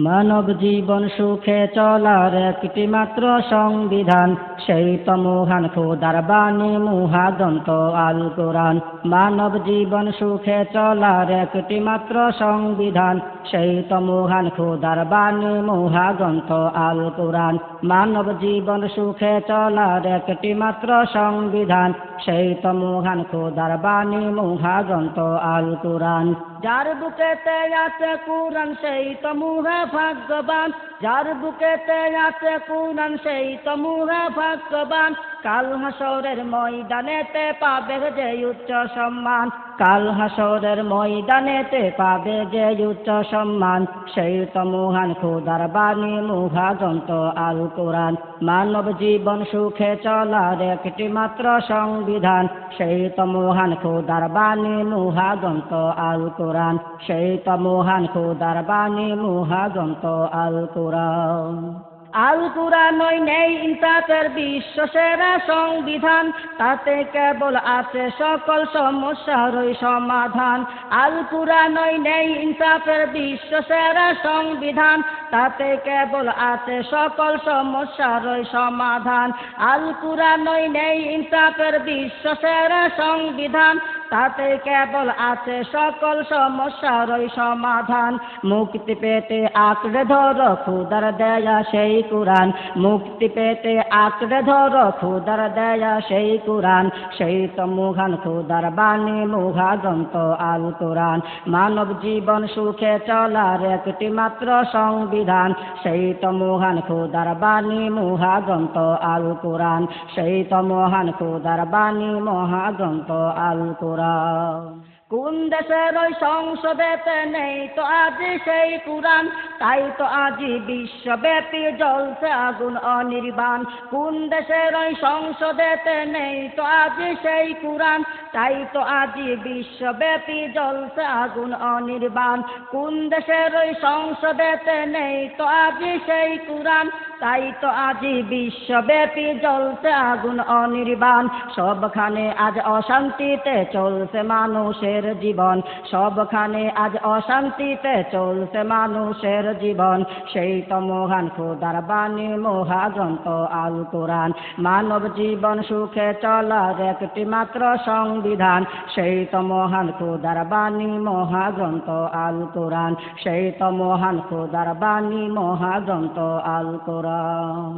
মানব জীবন সুখে চলার একটি মাত্র সংবিধান, সেই তো মহান খোদার বাণী মুহাগ্রন্থ আল কোরআন। মানব জীবন সুখে চলার একটি মাত্র সংবিধান, সেই তো মহান খোদার বাণী মুহাগ্রন্থ আল কোরআন। মানব জীবন সুখে চলার একটি মাত্র সংবিধান, সেই তো মহান খোদার বাণী মুহাগ্রন্থ আল কোরআন। যার বুকেতে আছে কুরআন সেই তো মুহে ভাগ্যবান, যার বুকেতে আছে কুরআন সেই তো মুহে ভাগ্যবান। কাল হাসরের ময়দানেতে পাবে যে উচ্চ সম্মান, কাল হাসরের ময়দানেতে পাবে যে উচ্চ সম্মান, সেই তো মহান খোদার বাণী মুহাগ্রন্থ আল কোরআন। মানব জীবন সুখে চলার একটি মাত্র সংবিধান, সেই তো মহান খোদার বাণী মুহাগ্রন্থ আল কোরআন, সেই তো মহান খোদার বাণী মুহাগ্রন্থ আল কোরআন। আল কোরআনই নেই ইনসাফের বিশ্ব সেরা সংবিধান, তাতে কেবল আছে সকল সমস্যারই সমাধান। আল কোরআনই নেই ইনসাফের বিশ্ব সেরা সংবিধান, তাতে কেবল আছে সকল সমস্যারই সমাধান। আল কোরআনই নেই ইনসাফের বিশ্ব সেরা সংবিধান, তাতে কেবল আছে সকল সমস্যারই সমাধান। মুক্তি পেতে আঁকড়ে ধরো খোদার দেয়া সেই কুরআন, মুক্তি পেতে আঁকড়ে ধরো খোদার দেয়া সেই কুরআন, সেই তো মহান খোদার বাণী মুহাগ্রন্থ আল কোরআন। মানব জীবন সুখে চলার একটি মাত্র সংবিধান, সেই তো মহান খোদার বাণী মুহাগ্রন্থ আল কোরআন, সেই তো মহান খোদার বাণী মহাগ্রন্থ আল কোরআন। কোন দেশের ওই সংসদেতে নেই তো আজি সেই কুরআন, তাই তো আজি বিশ্বব্যাপী জ্বলছে আগুন অনির্বাণ। কোন দেশের ওই সংসদেতে নেই তো আজি সেই কুরআন, তাই তো আজি বিশ্বব্যাপী জ্বলছে আগুন অনির্বাণ। কোন দেশের ওই সংসদেতে নেই তো আজি সেই কুরআন, তাই তো আজি বিশ্বব্যাপী জ্বলছে আগুন অনির্বাণ। সবখানে আজ অশান্তিতে চলছে মানুষের জীবন, সবখানে আজ অশান্তিতে চলছে মানুষের জীবন, সেই তো মহান খোদার বাণী মুহাগ্রন্থ আল কোরআন। মানব জীবন সুখে চলার একটি মাত্র সংবিধান, সেই তো মহান খোদার বাণী মুহাগ্রন্থ আল কোরআন, সেই তো মহান খোদার বাণী মুহাগ্রন্থ আল কোরআন।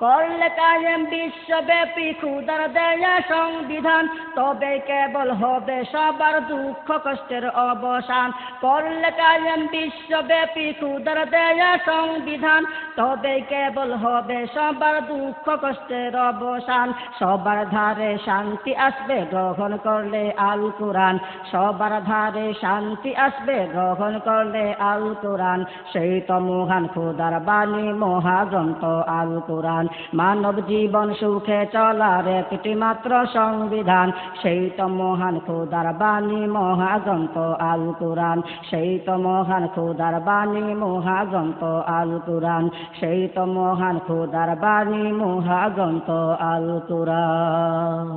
করলে কায়েম বিশ্বব্যাপী খোদার দেয়া সংবিধান, তবে কেবল হবে সবার দুঃখ কষ্টের অবসান। করলে কায়েম বিশ্বব্যাপী খোদার দেয়া সংবিধান, তবে কেবল হবে সবার দুঃখ কষ্টের অবসান। সবার ধারে শান্তি আসবে গ্রহণ করলে আল কোরআন, সবার ধারে শান্তি আসবে গ্রহণ করলে আল কোরআন, সেই তো মহান খোদার বাণী মহাগ্রন্থ আল কোরআন। মানব জীবন সুখে চলার একটি মাত্র সংবিধান, সেই তো মহান খোদার বাণী মহাগ্রন্থ আল কোরআন, সেই তো মহান খোদার বাণী মহাগ্রন্থ আল কোরআন, সেই তো মহান খোদার বাণী মহাগ্রন্থ আল কোরআন।